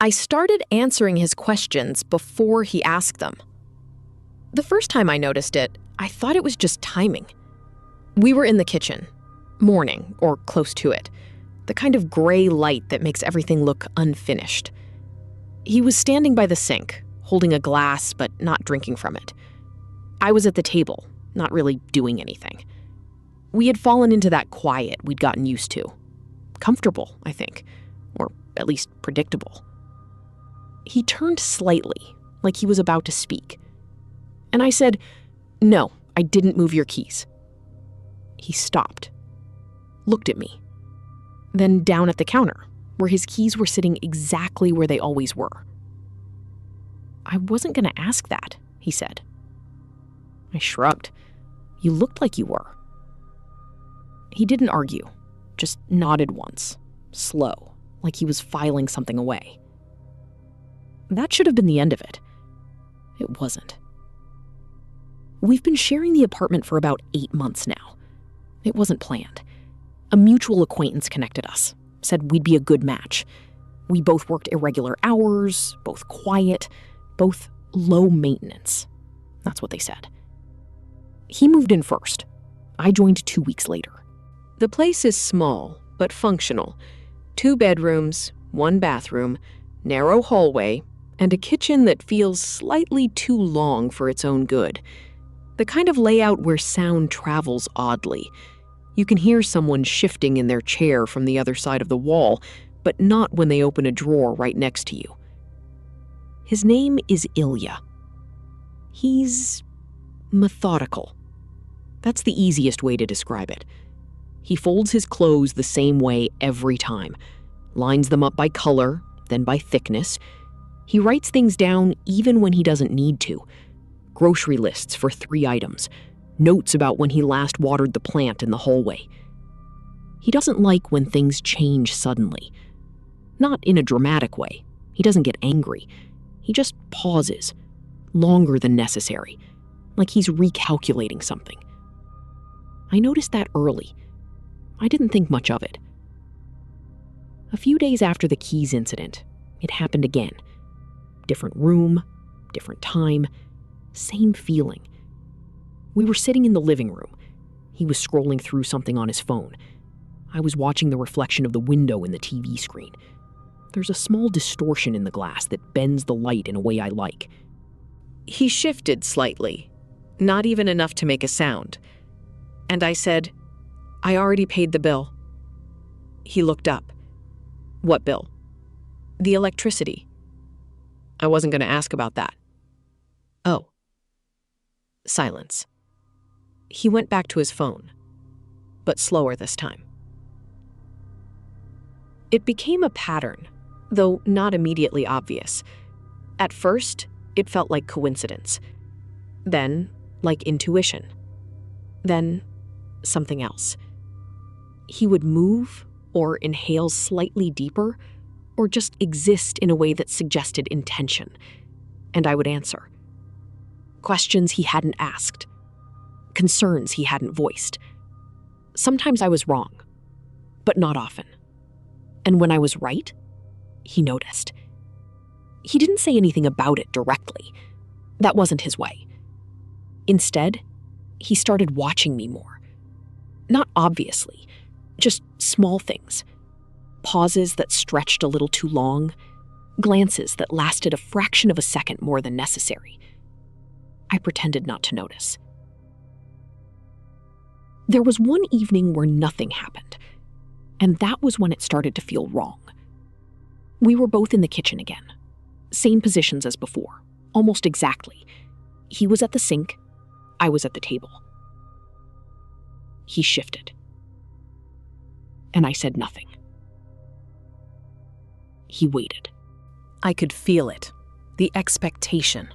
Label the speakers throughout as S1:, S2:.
S1: I started answering his questions before he asked them. The first time I noticed it, I thought it was just timing. We were in the kitchen, morning or close to it, the kind of gray light that makes everything look unfinished. He was standing by the sink, holding a glass but not drinking from it. I was at the table, not really doing anything. We had fallen into that quiet we'd gotten used to. Comfortable, I think, or at least predictable. He turned slightly, like he was about to speak. And I said, "No, I didn't move your keys." He stopped, looked at me, then down at the counter, where his keys were sitting exactly where they always were. "I wasn't going to ask that," he said. I shrugged. "You looked like you were." He didn't argue, just nodded once, slow, like he was filing something away. That should have been the end of it. It wasn't. We've been sharing the apartment for about 8 months now. It wasn't planned. A mutual acquaintance connected us, said we'd be a good match. We both worked irregular hours, both quiet, both low maintenance. That's what they said. He moved in first. I joined 2 weeks later. The place is small, but functional. 2 bedrooms, 1 bathroom, narrow hallway, and a kitchen that feels slightly too long for its own good. The kind of layout where sound travels oddly. You can hear someone shifting in their chair from the other side of the wall, but not when they open a drawer right next to you. His name is Ilya. He's methodical. That's the easiest way to describe it. He folds his clothes the same way every time, lines them up by color, then by thickness. He writes things down even when he doesn't need to. Grocery lists for 3 items, notes about when he last watered the plant in the hallway. He doesn't like when things change suddenly. Not in a dramatic way. He doesn't get angry. He just pauses, longer than necessary, like he's recalculating something. I noticed that early. I didn't think much of it. A few days after the keys incident, it happened again. Different room, different time, same feeling. We were sitting in the living room. He was scrolling through something on his phone. I was watching the reflection of the window in the TV screen. There's a small distortion in the glass that bends the light in a way I like. He shifted slightly, not even enough to make a sound. And I said, "I already paid the bill." He looked up. "What bill?" "The electricity." "I wasn't going to ask about that." "Oh." Silence. He went back to his phone, but slower this time. It became a pattern, though not immediately obvious. At first, it felt like coincidence. Then, like intuition. Then, something else. He would move or inhale slightly deeper, or just exist in a way that suggested intention, and I would answer. Questions he hadn't asked. Concerns he hadn't voiced. Sometimes I was wrong, but not often. And when I was right, he noticed. He didn't say anything about it directly. That wasn't his way. Instead, he started watching me more. Not obviously, just small things. Pauses that stretched a little too long, glances that lasted a fraction of a second more than necessary. I pretended not to notice. There was one evening where nothing happened, and that was when it started to feel wrong. We were both in the kitchen again. Same positions as before, almost exactly. He was at the sink, I was at the table. He shifted. And I said nothing. He waited. I could feel it, the expectation,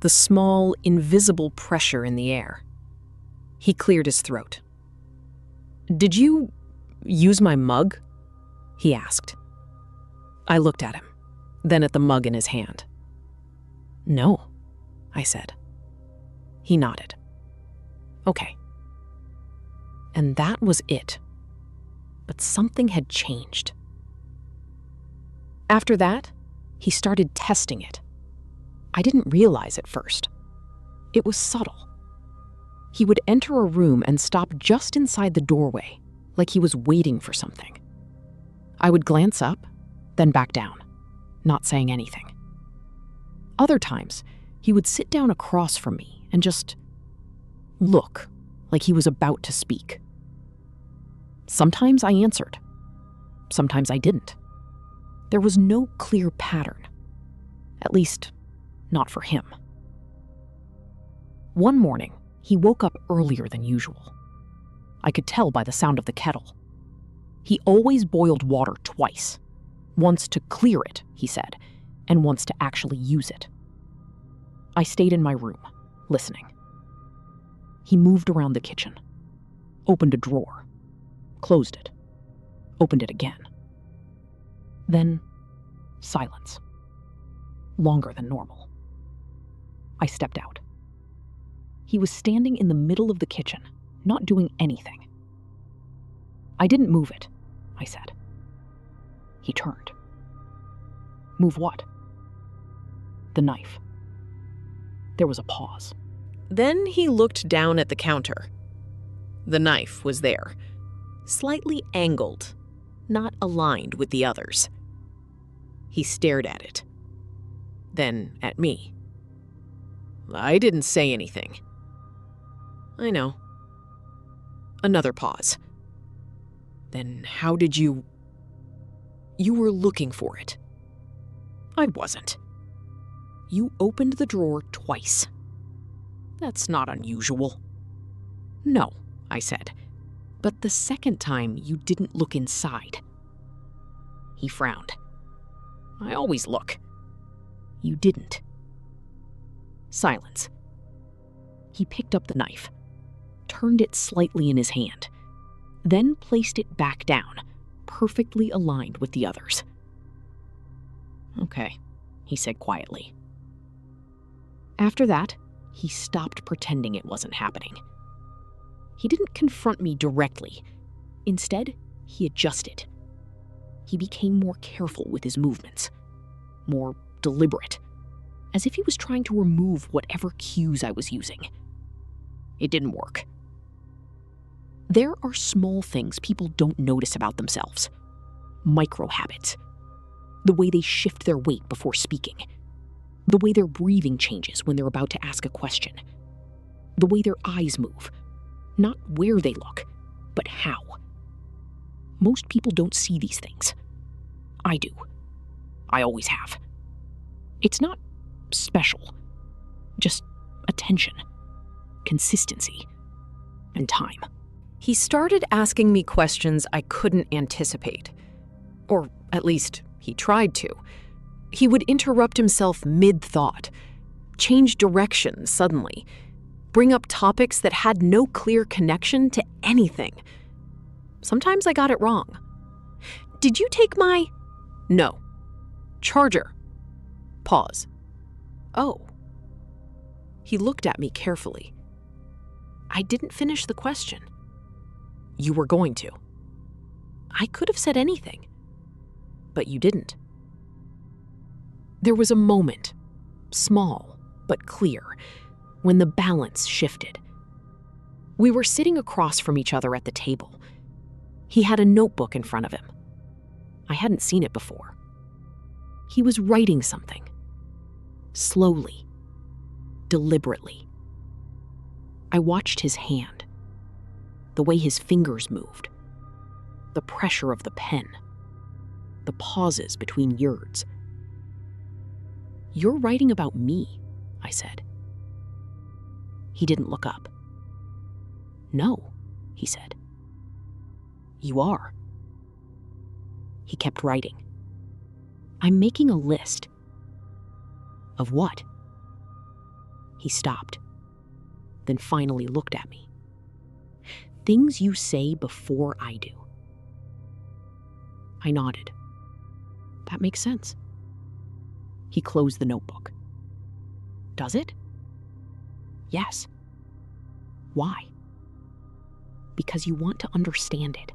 S1: the small, invisible pressure in the air. He cleared his throat. "Did you use my mug?" he asked. I looked at him, then at the mug in his hand. "No," I said. He nodded. "Okay." And that was it. But something had changed. After that, He started testing it. I didn't realize at first. It was subtle. He would enter a room and stop just inside the doorway, like he was waiting for something. I would glance up, then back down, not saying anything. Other times, he would sit down across from me and just look like he was about to speak. Sometimes I answered. Sometimes I didn't. There was no clear pattern. At least, not for him. One morning, he woke up earlier than usual. I could tell by the sound of the kettle. He always boiled water twice. Once to clear it, he said, and once to actually use it. I stayed in my room, listening. He moved around the kitchen, opened a drawer, closed it, opened it again. Then, silence. Longer than normal. I stepped out. He was standing in the middle of the kitchen, not doing anything. I didn't move it, I said. He turned. Move what? The knife. There was a pause.
S2: Then he looked down at the counter. The knife was there, slightly angled, not aligned with the others. He stared at it, then at me. I didn't say anything. I know. Another pause. Then how did you... You were looking for it. I wasn't. You opened the drawer twice. That's not unusual. No, I said. But the second time you didn't look inside. He frowned. I always look. You didn't. Silence. He picked up the knife, turned it slightly in his hand, then placed it back down, perfectly aligned with the others. Okay, he said quietly. After that, he stopped pretending it wasn't happening. He didn't confront me directly. Instead, he adjusted. He became more careful with his movements, more deliberate, as if he was trying to remove whatever cues I was using. It didn't work. There are small things people don't notice about themselves. Micro habits. The way they shift their weight before speaking. The way their breathing changes when they're about to ask a question. The way their eyes move. Not where they look, but how. Most people don't see these things. I do. I always have. It's not special. Just attention, consistency, and time. He started asking me questions I couldn't anticipate. Or at least, he tried to. He would interrupt himself mid-thought, change direction suddenly, bring up topics that had no clear connection to anything. Sometimes I got it wrong. Did you take my... No. Charger. Pause. Oh. He looked at me carefully. I didn't finish the question. You were going to. I could have said anything, but you didn't. There was a moment, small but clear, when the balance shifted. We were sitting across from each other at the table. He had a notebook in front of him. I hadn't seen it before. He was writing something. Slowly. Deliberately. I watched his hand. The way his fingers moved. The pressure of the pen. The pauses between words. You're writing about me, I said. He didn't look up. No, he said. You are. He kept writing. I'm making a list. Of what? He stopped, then finally looked at me. Things you say before I do. I nodded. That makes sense. He closed the notebook. Does it? Yes. Why? Because you want to understand it.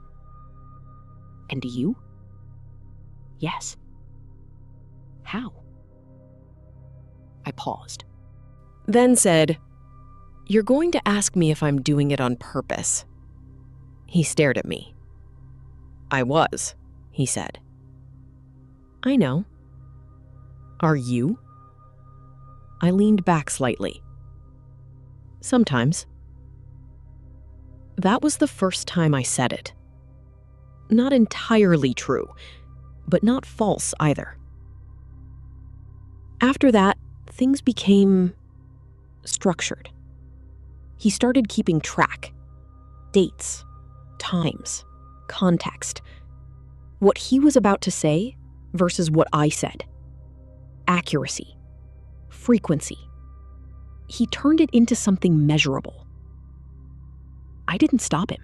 S2: And do you? Yes. How? I paused.
S1: Then said, "You're going to ask me if I'm doing it on purpose." He stared at me. "I was," he said. "I know." "Are you?" I leaned back slightly. "Sometimes." That was the first time I said it. Not entirely true, but not false either. After that, things became structured. He started keeping track. Dates, times, context. What he was about to say versus what I said. Accuracy, frequency. He turned it into something measurable. I didn't stop him.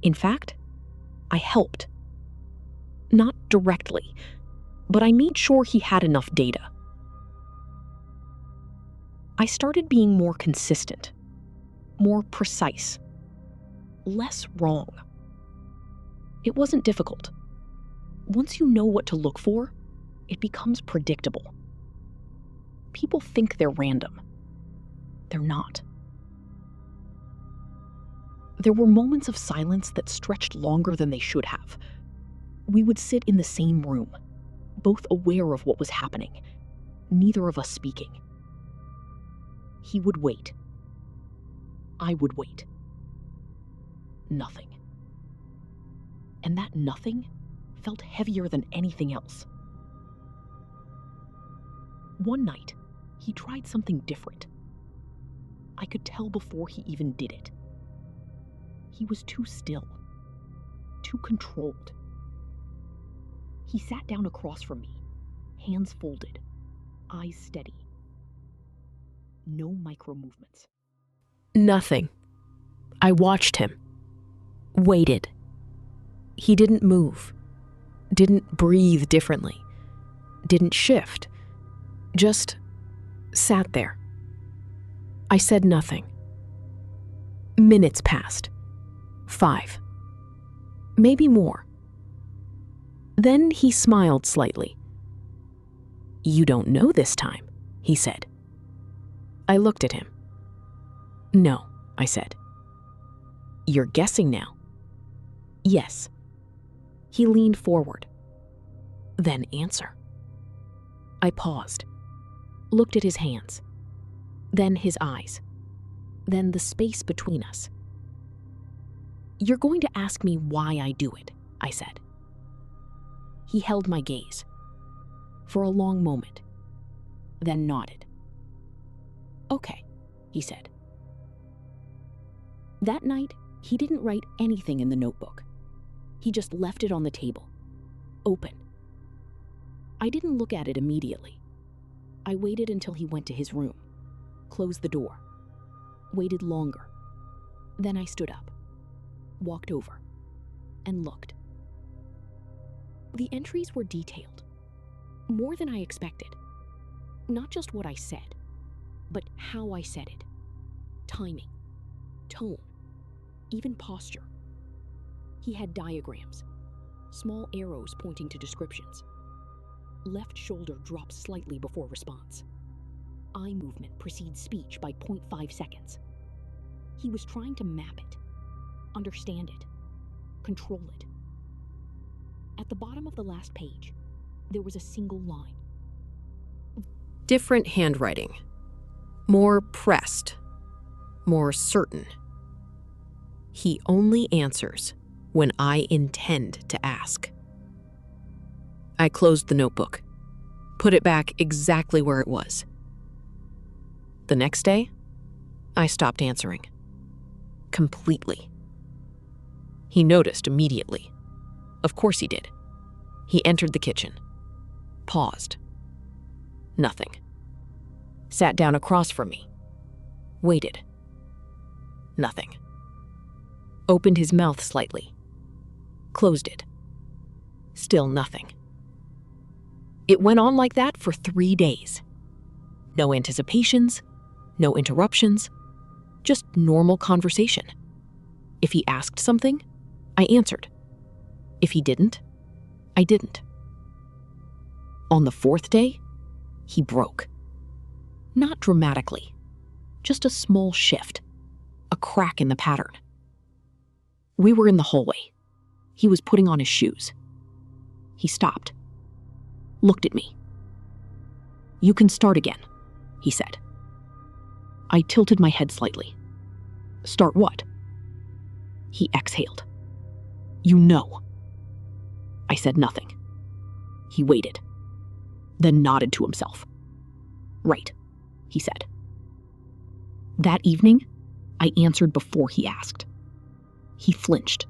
S1: In fact, I helped. Not directly, but I made sure he had enough data. I started being more consistent, more precise, less wrong. It wasn't difficult. Once you know what to look for, it becomes predictable. People think they're random. They're not. There were moments of silence that stretched longer than they should have. We would sit in the same room, both aware of what was happening, neither of us speaking. He would wait. I would wait. Nothing. And that nothing felt heavier than anything else. One night, he tried something different. I could tell before he even did it. He was too still, too controlled. He sat down across from me, hands folded, eyes steady. No micro movements. Nothing. I watched him. Waited. He didn't move. Didn't breathe differently. Didn't shift. Just sat there. I said nothing. Minutes passed. 5. Maybe more. Then he smiled slightly. "You don't know this time," he said. I looked at him. "No," I said. "You're guessing now." "Yes." He leaned forward. "Then answer." I paused, looked at his hands, then his eyes, then the space between us. "You're going to ask me why I do it," I said. He held my gaze for a long moment, then nodded. "Okay," he said. That night, he didn't write anything in the notebook. He just left it on the table, open. I didn't look at it immediately. I waited until he went to his room, closed the door, waited longer. Then I stood up, walked over, and looked. The entries were detailed, more than I expected. Not just what I said, but how I said it. Timing, tone, even posture. He had diagrams, small arrows pointing to descriptions. Left shoulder drops slightly before response. Eye movement precedes speech by 0.5 seconds. He was trying to map it, understand it, control it. At the bottom of the last page, there was a single line. Different handwriting. More pressed. More certain. He only answers when I intend to ask. I closed the notebook, put it back exactly where it was. The next day, I stopped answering. Completely. He noticed immediately. Of course he did. He entered the kitchen, paused. Nothing. Sat down across from me, waited. Nothing. Opened his mouth slightly, closed it. Still nothing. It went on like that for 3 days. No anticipations, no interruptions, just normal conversation. If he asked something, I answered. If he didn't, I didn't.
S2: On the fourth day, he broke. Not dramatically, just a small shift, a crack in the pattern. We were in the hallway. He was putting on his shoes. He stopped, looked at me. "You can start again," he said. I tilted my head slightly. "Start what?" He exhaled. "You know." I said nothing. He waited, then nodded to himself. "Right," he said. That evening, I answered before he asked. He flinched,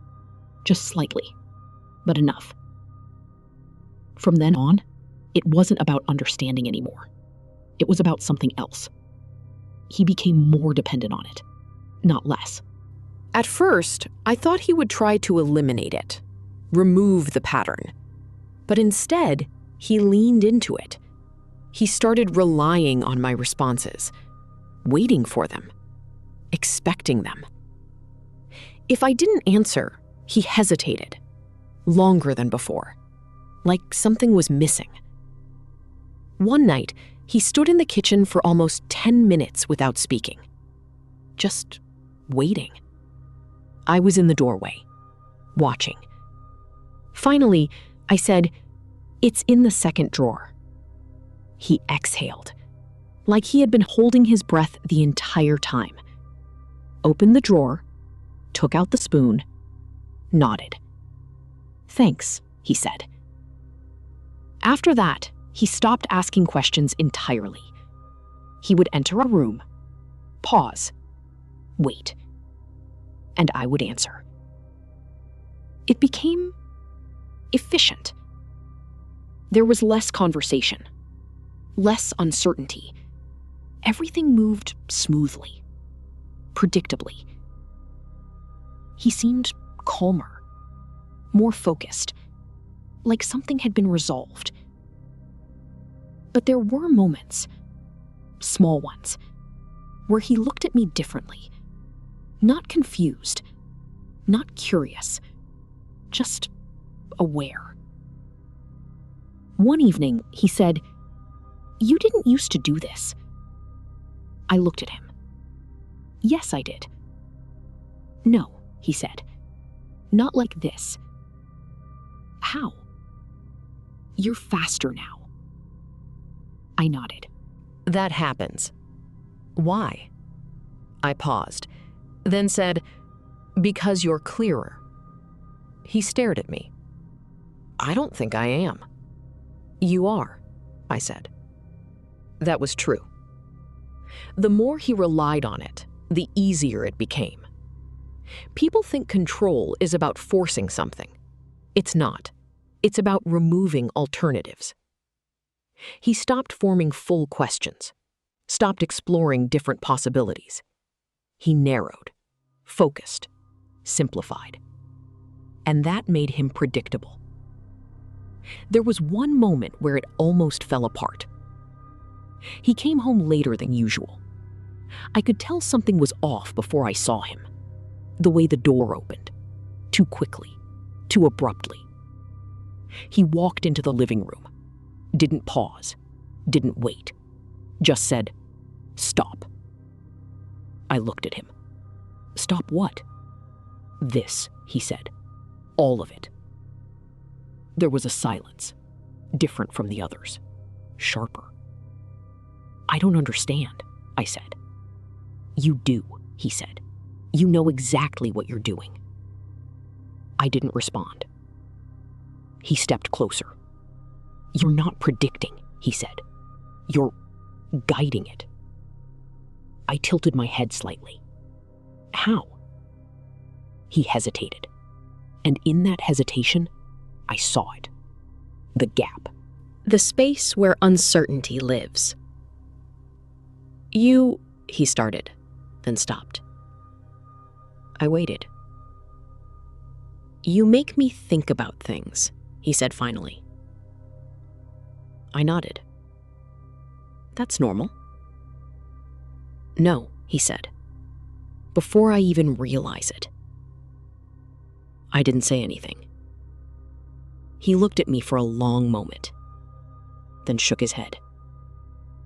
S2: just slightly, but enough. From then on, it wasn't about understanding anymore. It was about something else. He became more dependent on it, not less.
S1: At first, I thought he would try to eliminate it, remove the pattern. But instead, he leaned into it. He started relying on my responses, waiting for them, expecting them. If I didn't answer, he hesitated, longer than before, like something was missing. One night, he stood in the kitchen for almost 10 minutes without speaking, just waiting. I was in the doorway, watching. Finally, I said, "It's in the second drawer." He exhaled, like he had been holding his breath the entire time. Opened the drawer, took out the spoon, nodded. "Thanks," he said. After that, he stopped asking questions entirely. He would enter a room, pause, wait, and I would answer. It became efficient. There was less conversation, less uncertainty. Everything moved smoothly, predictably. He seemed calmer, more focused, like something had been resolved. But there were moments, small ones, where he looked at me differently. Not confused, not curious, just aware. One evening, he said, "You didn't used to do this." I looked at him. "Yes, I did." "No," he said, "not like this." "How?" "You're faster now." I nodded. That happens. Why? I paused, then said, "Because you're clearer." He stared at me. "I don't think I am." "You are," I said. That was true. The more he relied on it, the easier it became. People think control is about forcing something. It's not. It's about removing alternatives. He stopped forming full questions, stopped exploring different possibilities. He narrowed, focused, simplified. And that made him predictable. There was one moment where it almost fell apart. He came home later than usual. I could tell something was off before I saw him. The way the door opened, too quickly, too abruptly. He walked into the living room, didn't pause, didn't wait, just said, "Stop." I looked at him. "Stop what?" "This," he said. "All of it." There was a silence, different from the others, sharper. "I don't understand," I said. "You do," he said. "You know exactly what you're doing." I didn't respond. He stepped closer. "You're not predicting," he said. "You're guiding it." I tilted my head slightly. "How?" He hesitated, and in that hesitation, I saw it. The gap. The space where uncertainty lives. "You," he started, then stopped. I waited. "You make me think about things," he said finally. I nodded. "That's normal." "No," he said, before I even realize it. I didn't say anything. He looked at me for a long moment.
S2: then shook his head.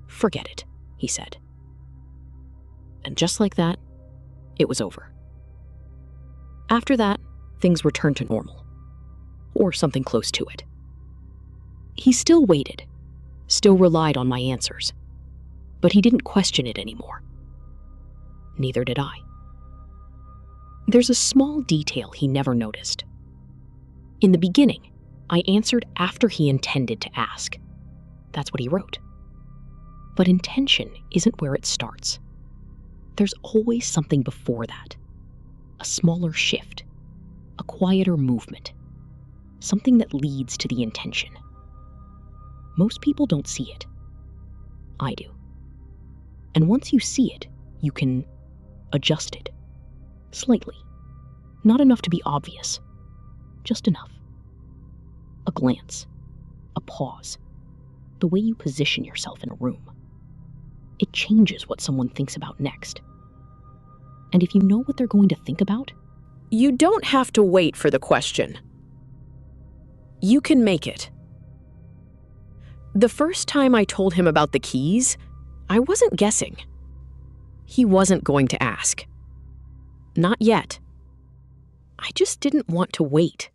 S2: "Forget it," he said. And just like that, it was over. After that, things returned to normal, or something close to it. He still waited, still relied on my answers, but he didn't question it anymore. Neither did I. There's a small detail he never noticed. In the beginning, I answered after he intended to ask. That's what he wrote. But intention isn't where it starts. There's always something before that. A smaller shift, a quieter movement, something that leads to the intention. Most people don't see it. I do. And once you see it, you can adjust it. Slightly. Not enough to be obvious. Just enough. A glance. A pause. The way you position yourself in a room. It changes what someone thinks about next. And if you know what they're going to think about,
S1: You don't have to wait for the question. You can make it. The first time I told him about the keys, I wasn't guessing. He wasn't going to ask. Not yet. I just didn't want to wait.